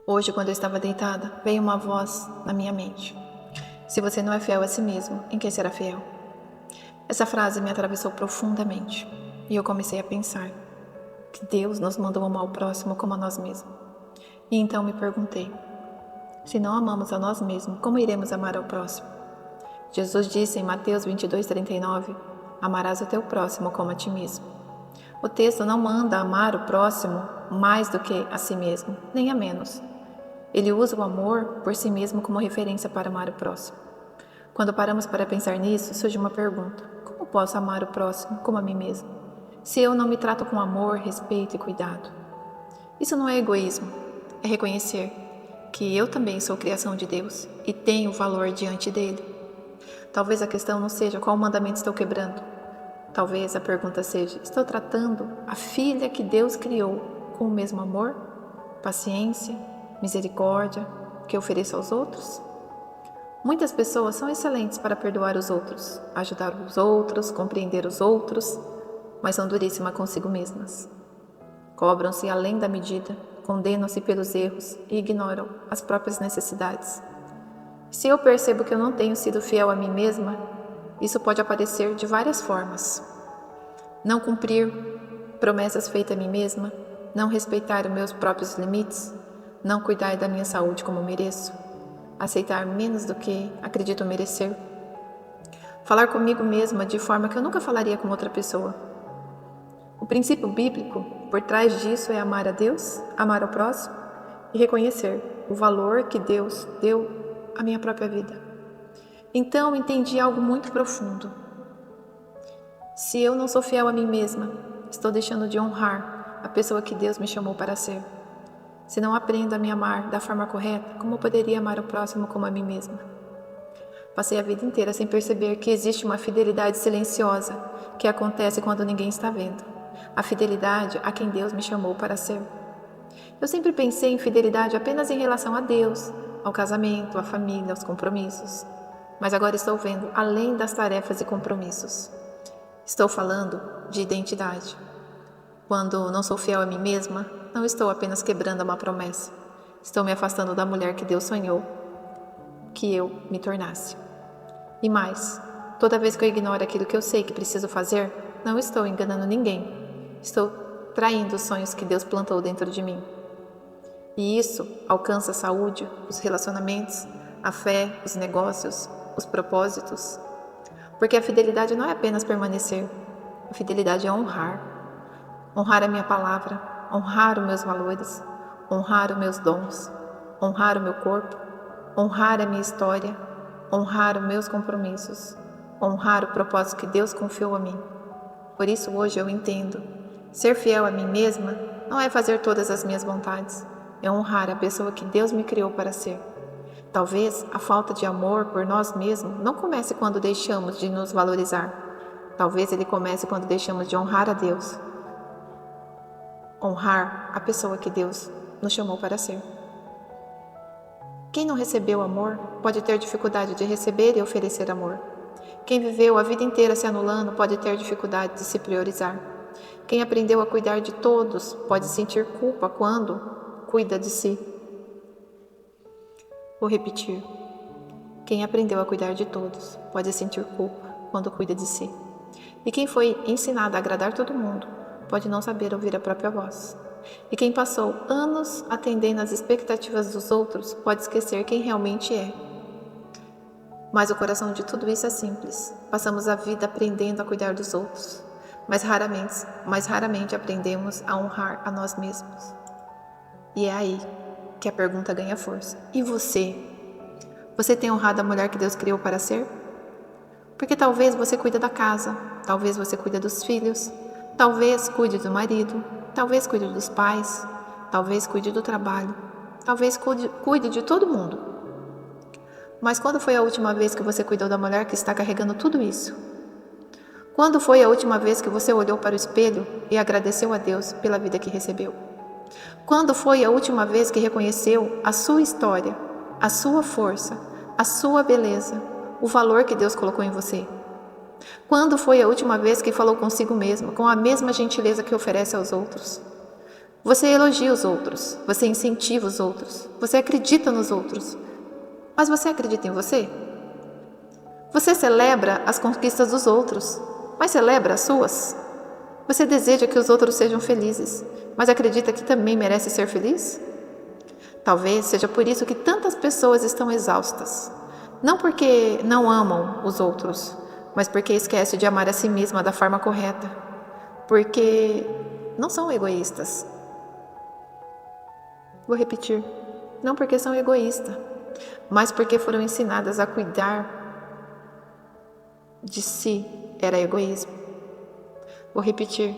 Hoje, quando eu estava deitada, veio uma voz na minha mente. Se você não é fiel a si mesmo, em quem será fiel? Essa frase me atravessou profundamente e eu comecei a pensar que Deus nos mandou amar o próximo como a nós mesmos. E então me perguntei, se não amamos a nós mesmos, como iremos amar ao próximo? Jesus disse em Mateus 22:39, amarás o teu próximo como a ti mesmo. O texto não manda amar o próximo mais do que a si mesmo, nem a menos. Ele usa o amor por si mesmo como referência para amar o próximo. Quando paramos para pensar nisso, surge uma pergunta: como posso amar o próximo como a mim mesmo, se eu não me trato com amor, respeito e cuidado? Isso não é egoísmo, é reconhecer que eu também sou criação de Deus e tenho valor diante dele. Talvez a questão não seja qual mandamento estou quebrando. Talvez a pergunta seja: estou tratando a filha que Deus criou com o mesmo amor, paciência, misericórdia que ofereço aos outros? Muitas pessoas são excelentes para perdoar os outros, ajudar os outros, compreender os outros, mas são duríssimas consigo mesmas. Cobram-se além da medida, condenam-se pelos erros e ignoram as próprias necessidades. Se eu percebo que eu não tenho sido fiel a mim mesma, isso pode aparecer de várias formas. Não cumprir promessas feitas a mim mesma, não respeitar os meus próprios limites, não cuidar da minha saúde como mereço, aceitar menos do que acredito merecer, falar comigo mesma de forma que eu nunca falaria com outra pessoa. O princípio bíblico por trás disso é amar a Deus, amar ao próximo e reconhecer o valor que Deus deu à minha própria vida. Então entendi algo muito profundo. Se eu não sou fiel a mim mesma, estou deixando de honrar a pessoa que Deus me chamou para ser. Se não aprendo a me amar da forma correta, como poderia amar o próximo como a mim mesma? Passei a vida inteira sem perceber que existe uma fidelidade silenciosa que acontece quando ninguém está vendo. A fidelidade a quem Deus me chamou para ser. Eu sempre pensei em fidelidade apenas em relação a Deus, ao casamento, à família, aos compromissos. Mas agora estou vendo além das tarefas e compromissos. Estou falando de identidade. Quando não sou fiel a mim mesma, não estou apenas quebrando uma promessa. Estou me afastando da mulher que Deus sonhou que eu me tornasse. E mais, toda vez que eu ignoro aquilo que eu sei que preciso fazer, não estou enganando ninguém. Estou traindo os sonhos que Deus plantou dentro de mim. E isso alcança a saúde, os relacionamentos, a fé, os negócios, os propósitos. Porque a fidelidade não é apenas permanecer. A fidelidade é honrar. Honrar a minha palavra, honrar os meus valores, honrar os meus dons, honrar o meu corpo, honrar a minha história, honrar os meus compromissos, honrar o propósito que Deus confiou a mim. Por isso hoje eu entendo, ser fiel a mim mesma não é fazer todas as minhas vontades, é honrar a pessoa que Deus me criou para ser. Talvez a falta de amor por nós mesmos não comece quando deixamos de nos valorizar. Talvez ele comece quando deixamos de honrar a Deus. Honrar a pessoa que Deus nos chamou para ser. Quem não recebeu amor pode ter dificuldade de receber e oferecer amor. Quem viveu a vida inteira se anulando pode ter dificuldade de se priorizar. Quem aprendeu a cuidar de todos pode sentir culpa quando cuida de si. Vou repetir. Quem aprendeu a cuidar de todos pode sentir culpa quando cuida de si. E quem foi ensinado a agradar todo mundo pode não saber ouvir a própria voz. E quem passou anos atendendo às expectativas dos outros pode esquecer quem realmente é. Mas o coração de tudo isso é simples. Passamos a vida aprendendo a cuidar dos outros, mas raramente aprendemos a honrar a nós mesmos. E é aí que a pergunta ganha força. E você? Você tem honrado a mulher que Deus criou para ser? Porque talvez você cuida da casa, talvez você cuida dos filhos, talvez cuide do marido, talvez cuide dos pais, talvez cuide do trabalho, talvez cuide de todo mundo. Mas quando foi a última vez que você cuidou da mulher que está carregando tudo isso? Quando foi a última vez que você olhou para o espelho e agradeceu a Deus pela vida que recebeu? Quando foi a última vez que reconheceu a sua história, a sua força, a sua beleza, o valor que Deus colocou em você? Quando foi a última vez que falou consigo mesmo, com a mesma gentileza que oferece aos outros? Você elogia os outros, você incentiva os outros, você acredita nos outros. Mas você acredita em você? Você celebra as conquistas dos outros, mas celebra as suas? Você deseja que os outros sejam felizes, mas acredita que também merece ser feliz? Talvez seja por isso que tantas pessoas estão exaustas. Não porque não amam os outros, mas porque esquecem de amar a si mesma da forma correta. Porque não são egoístas. Vou repetir. Não porque são egoístas, mas porque foram ensinadas a cuidar de si. Era egoísmo. Vou repetir.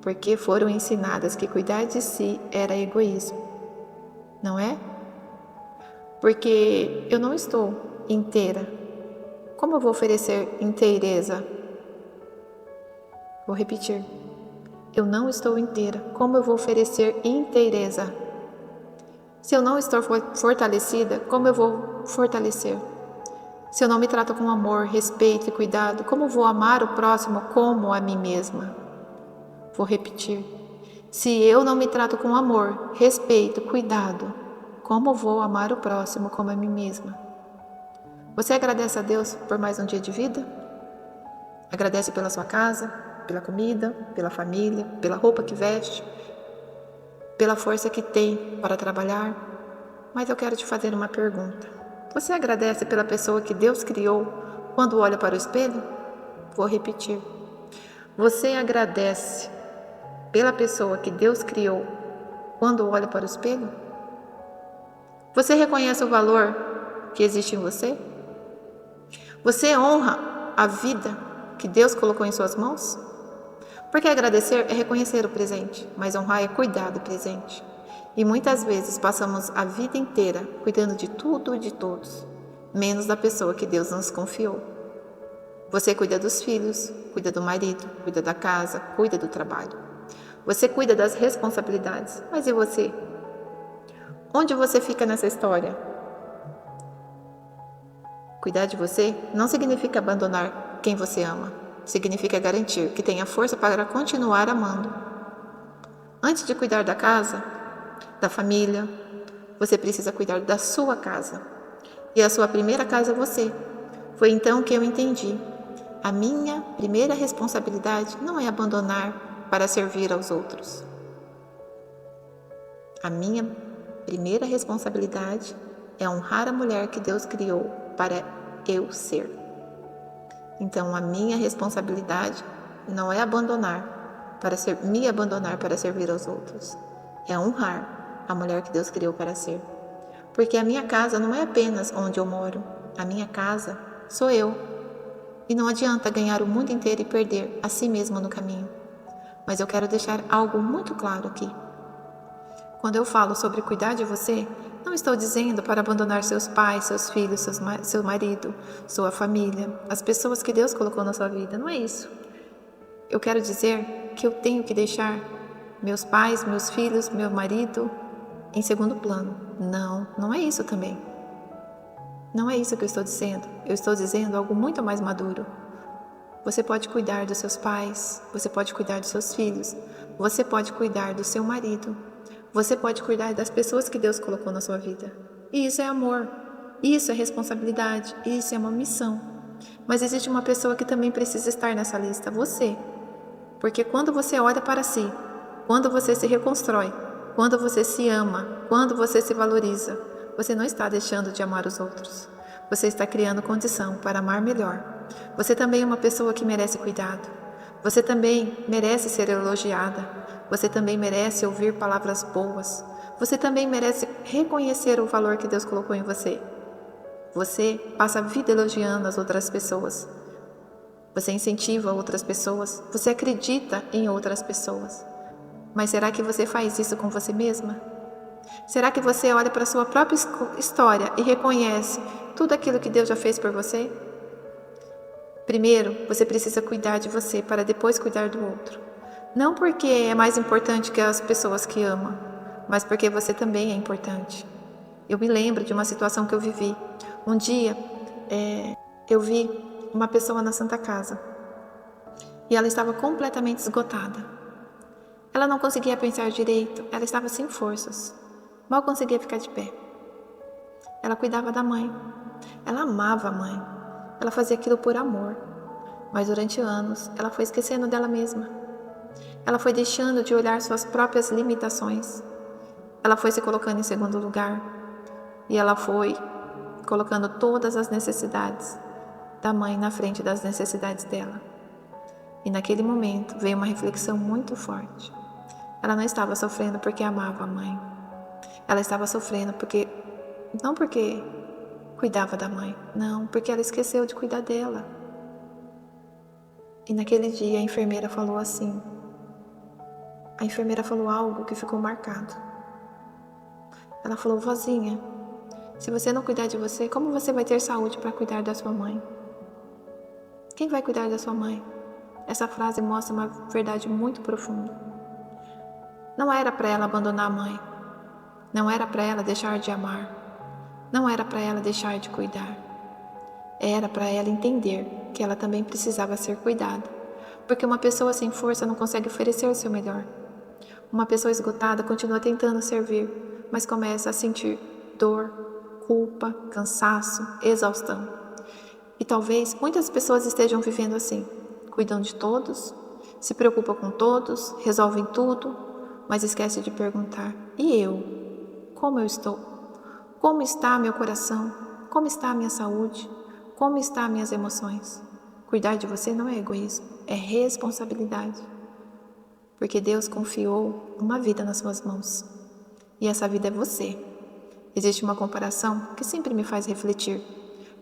Porque foram ensinadas que cuidar de si era egoísmo. Não é? Porque eu não estou inteira. Como eu vou oferecer inteireza? Vou repetir. Eu não estou inteira. Como eu vou oferecer inteireza? Se eu não estou fortalecida, como eu vou fortalecer? Se eu não me trato com amor, respeito e cuidado, como vou amar o próximo como a mim mesma? Vou repetir. Se eu não me trato com amor, respeito, cuidado, como vou amar o próximo como a mim mesma? Você agradece a Deus por mais um dia de vida? Agradece pela sua casa, pela comida, pela família, pela roupa que veste, pela força que tem para trabalhar. Mas eu quero te fazer uma pergunta. Você agradece pela pessoa que Deus criou quando olha para o espelho? Vou repetir. Você agradece pela pessoa que Deus criou quando olha para o espelho? Você reconhece o valor que existe em você? Você honra a vida que Deus colocou em suas mãos? Porque agradecer é reconhecer o presente, mas honrar é cuidar do presente. E muitas vezes passamos a vida inteira cuidando de tudo e de todos, menos da pessoa que Deus nos confiou. Você cuida dos filhos, cuida do marido, cuida da casa, cuida do trabalho. Você cuida das responsabilidades, mas e você? Onde você fica nessa história? Cuidar de você não significa abandonar quem você ama. Significa garantir que tenha força para continuar amando. Antes de cuidar da casa, da família, você precisa cuidar da sua casa. E a sua primeira casa é você. Foi então que eu entendi. A minha primeira responsabilidade não é abandonar para servir aos outros. A minha primeira responsabilidade é honrar a mulher que Deus criou para eu ser. Então, a minha responsabilidade não é me abandonar para servir aos outros. É honrar a mulher que Deus criou para ser. Porque a minha casa não é apenas onde eu moro. A minha casa sou eu. E não adianta ganhar o mundo inteiro e perder a si mesmo no caminho. Mas eu quero deixar algo muito claro aqui. Quando eu falo sobre cuidar de você, não estou dizendo para abandonar seus pais, seus filhos, seu marido, sua família, as pessoas que Deus colocou na sua vida. Não é isso. Eu quero dizer que eu tenho que deixar meus pais, meus filhos, meu marido em segundo plano. Não é isso também. Não é isso que eu estou dizendo. Eu estou dizendo algo muito mais maduro. Você pode cuidar dos seus pais, você pode cuidar dos seus filhos, você pode cuidar do seu marido. Você pode cuidar das pessoas que Deus colocou na sua vida. E isso é amor. Isso é responsabilidade. Isso é uma missão. Mas existe uma pessoa que também precisa estar nessa lista. Você. Porque quando você olha para si, quando você se reconstrói, quando você se ama, quando você se valoriza, você não está deixando de amar os outros. Você está criando condição para amar melhor. Você também é uma pessoa que merece cuidado. Você também merece ser elogiada. Você também merece ouvir palavras boas. Você também merece reconhecer o valor que Deus colocou em você. Você passa a vida elogiando as outras pessoas. Você incentiva outras pessoas. Você acredita em outras pessoas. Mas será que você faz isso com você mesma? Será que você olha para a sua própria história e reconhece tudo aquilo que Deus já fez por você? Primeiro, você precisa cuidar de você para depois cuidar do outro. Não porque é mais importante que as pessoas que ama, mas porque você também é importante. Eu me lembro de uma situação que eu vivi. Um dia, eu vi uma pessoa na Santa Casa e ela estava completamente esgotada. Ela não conseguia pensar direito, ela estava sem forças. Mal conseguia ficar de pé. Ela cuidava da mãe. Ela amava a mãe. Ela fazia aquilo por amor. Mas durante anos, ela foi esquecendo dela mesma. Ela foi deixando de olhar suas próprias limitações. Ela foi se colocando em segundo lugar. E ela foi colocando todas as necessidades da mãe na frente das necessidades dela. E naquele momento veio uma reflexão muito forte. Ela não estava sofrendo porque amava a mãe. Ela estava sofrendo não porque cuidava da mãe, não, porque ela esqueceu de cuidar dela. E naquele dia a enfermeira falou assim. A enfermeira falou algo que ficou marcado. Ela falou: vozinha, se você não cuidar de você, como você vai ter saúde para cuidar da sua mãe? Quem vai cuidar da sua mãe? Essa frase mostra uma verdade muito profunda. Não era para ela abandonar a mãe. Não era para ela deixar de amar. Não era para ela deixar de cuidar. Era para ela entender que ela também precisava ser cuidada. Porque uma pessoa sem força não consegue oferecer o seu melhor. Uma pessoa esgotada continua tentando servir, mas começa a sentir dor, culpa, cansaço, exaustão. E talvez muitas pessoas estejam vivendo assim, cuidam de todos, se preocupam com todos, resolvem tudo, mas esquece de perguntar: e eu? Como eu estou? Como está meu coração? Como está a minha saúde? Como estão minhas emoções? Cuidar de você não é egoísmo, é responsabilidade. Porque Deus confiou uma vida nas suas mãos. E essa vida é você. Existe uma comparação que sempre me faz refletir.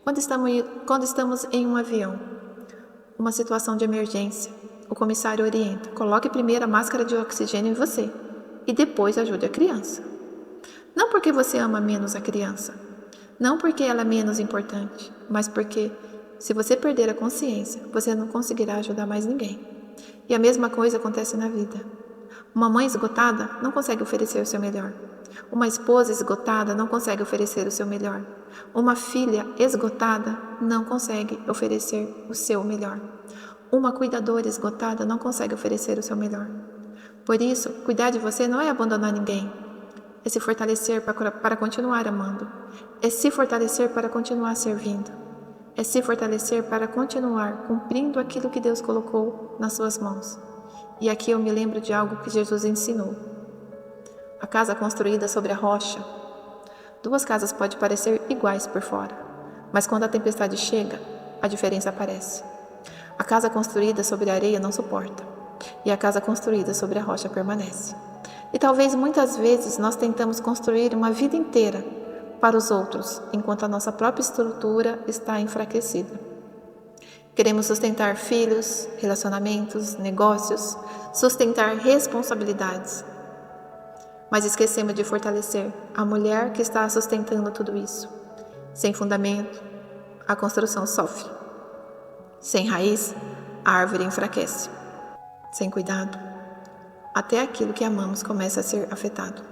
Quando estamos em um avião, uma situação de emergência, o comissário orienta: coloque primeiro a máscara de oxigênio em você e depois ajude a criança. Não porque você ama menos a criança, não porque ela é menos importante, mas porque se você perder a consciência, você não conseguirá ajudar mais ninguém. E a mesma coisa acontece na vida. Uma mãe esgotada não consegue oferecer o seu melhor. Uma esposa esgotada não consegue oferecer o seu melhor. Uma filha esgotada não consegue oferecer o seu melhor. Uma cuidadora esgotada não consegue oferecer o seu melhor. Por isso, cuidar de você não é abandonar ninguém. É se fortalecer para continuar amando. É se fortalecer para continuar servindo. É se fortalecer para continuar cumprindo aquilo que Deus colocou nas suas mãos. E aqui eu me lembro de algo que Jesus ensinou. A casa construída sobre a rocha. Duas casas podem parecer iguais por fora, mas quando a tempestade chega, a diferença aparece. A casa construída sobre a areia não suporta, e a casa construída sobre a rocha permanece. E talvez muitas vezes nós tentamos construir uma vida inteira para os outros, enquanto a nossa própria estrutura está enfraquecida. Queremos sustentar filhos, relacionamentos, negócios, sustentar responsabilidades. Mas esquecemos de fortalecer a mulher que está sustentando tudo isso. Sem fundamento, a construção sofre. Sem raiz, a árvore enfraquece. Sem cuidado, até aquilo que amamos começa a ser afetado.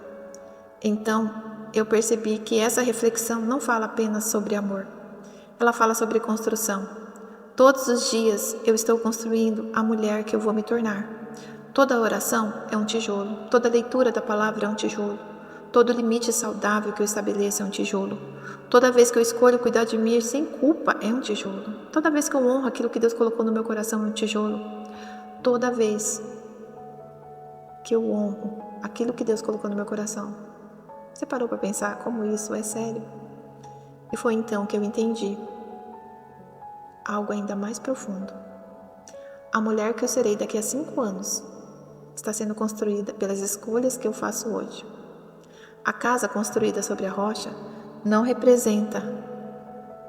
Então, eu percebi que essa reflexão não fala apenas sobre amor. Ela fala sobre construção. Todos os dias eu estou construindo a mulher que eu vou me tornar. Toda oração é um tijolo. Toda leitura da palavra é um tijolo. Todo limite saudável que eu estabeleço é um tijolo. Toda vez que eu escolho cuidar de mim sem culpa é um tijolo. Toda vez que eu honro aquilo que Deus colocou no meu coração é um tijolo. Toda vez que eu honro aquilo que Deus colocou no meu coração. Você parou para pensar como isso é sério? E foi então que eu entendi algo ainda mais profundo. A mulher que eu serei daqui a 5 anos está sendo construída pelas escolhas que eu faço hoje. A casa construída sobre a rocha não representa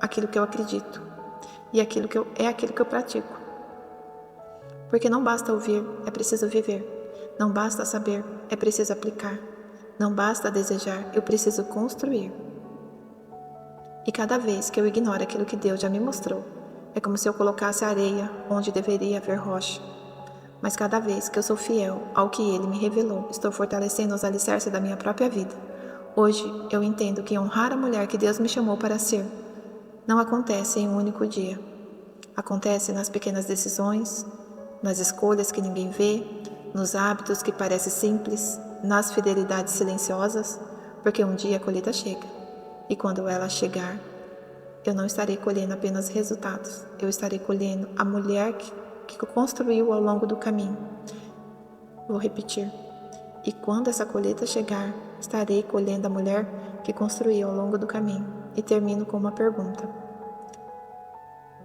aquilo que eu acredito e aquilo que eu pratico. Porque não basta ouvir, é preciso viver. Não basta saber, é preciso aplicar. Não basta desejar, eu preciso construir. E cada vez que eu ignoro aquilo que Deus já me mostrou, é como se eu colocasse areia onde deveria haver rocha. Mas cada vez que eu sou fiel ao que Ele me revelou, estou fortalecendo os alicerces da minha própria vida. Hoje eu entendo que honrar a mulher que Deus me chamou para ser não acontece em um único dia. Acontece nas pequenas decisões, nas escolhas que ninguém vê, nos hábitos que parecem simples, nas fidelidades silenciosas, porque um dia a colheita chega. E quando ela chegar, eu não estarei colhendo apenas resultados, eu estarei colhendo a mulher que construiu ao longo do caminho. Vou repetir. E quando essa colheita chegar, estarei colhendo a mulher que construí ao longo do caminho. E termino com uma pergunta.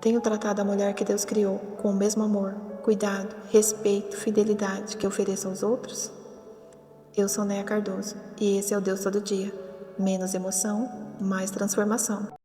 Tenho tratado a mulher que Deus criou com o mesmo amor, cuidado, respeito, fidelidade que ofereço aos outros? Eu sou Néia Cardoso e esse é o Deus Todo Dia. Menos emoção, mais transformação.